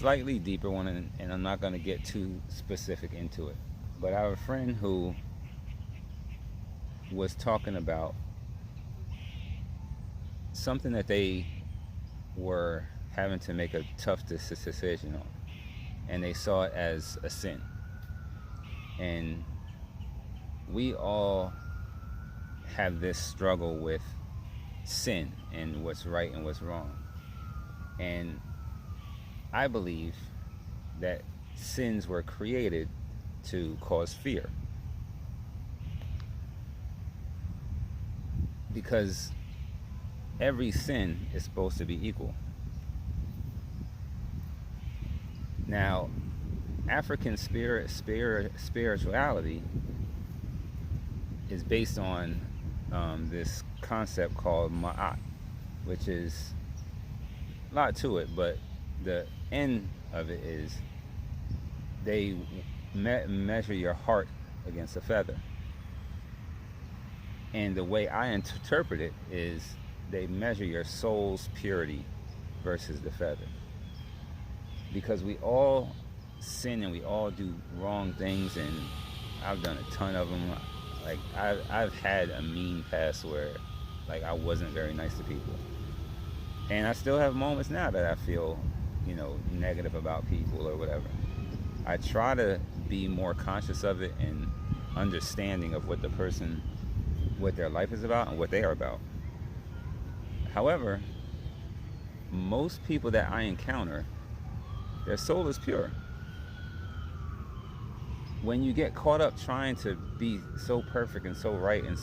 slightly deeper one, and I'm not going to get too specific into it. But I have a friend who was talking about something that they were having to make a tough decision on, and they saw it as a sin. And we all have this struggle with sin and what's right and what's wrong. And I believe that sins were created to cause fear, because every sin is supposed to be equal. Now, African spirituality is based on this concept called Ma'at, which is a lot to it, but the end of it is they measure your heart against a feather. And the way I interpret it is they measure your soul's purity versus the feather. Because we all sin and we all do wrong things, and I've done a ton of them. Like I've had a mean past where like I wasn't very nice to people, and I still have moments now that I feel, negative about people or whatever. I try to be more conscious of it and understanding of what their life is about and what they are about. However, most people that I encounter, their soul is pure. When you get caught up trying to be so perfect and so right and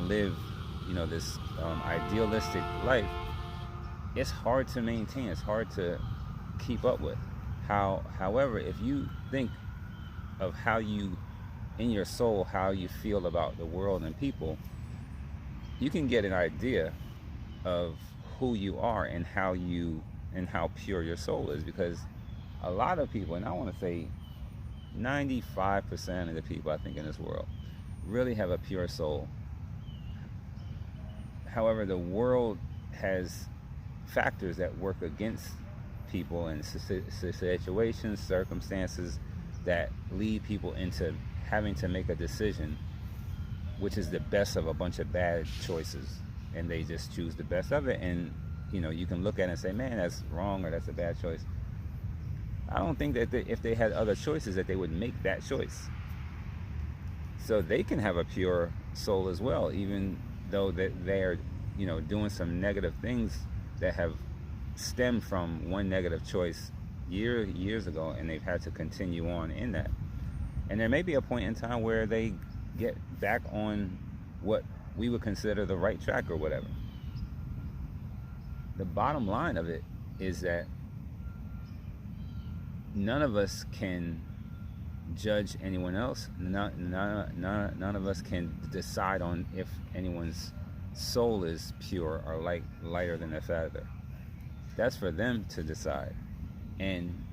live, this idealistic life, it's hard to maintain. It's hard to keep up with. However, if you think of how you, in your soul, how you feel about the world and people, you can get an idea of who you are and how pure your soul is. Because a lot of people, and I want to say 95% of the people I think in this world really have a pure soul. However, the world has factors that work against people and situations, circumstances that lead people into having to make a decision which is the best of a bunch of bad choices, and they just choose the best of it. And you can look at it and say, man, that's wrong, or that's a bad choice. I don't think that if they had other choices that they would make that choice. So they can have a pure soul as well, even though that they're doing some negative things that have stemmed from one negative choice years ago, and they've had to continue on in that. And there may be a point in time where they get back on what we would consider the right track or whatever. The bottom line of it is that none of us can judge anyone else. None of us can decide on if anyone's soul is pure or lighter than a feather. That's for them to decide. And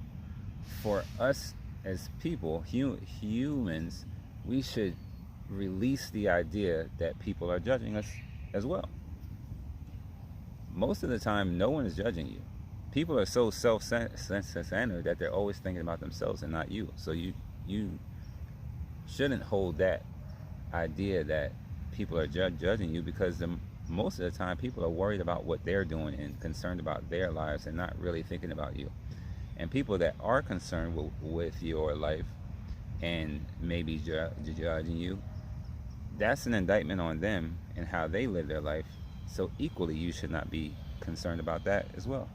for us as people, humans, we should release the idea that people are judging us as well. Most of the time, no one is judging you. People are so self-centered that they're always thinking about themselves and not you. So you shouldn't hold that idea that people are judging you, because most of the time people are worried about what they're doing and concerned about their lives and not really thinking about you. And people that are concerned with your life and maybe judging you, that's an indictment on them and how they live their life. So equally, you should not be concerned about that as well.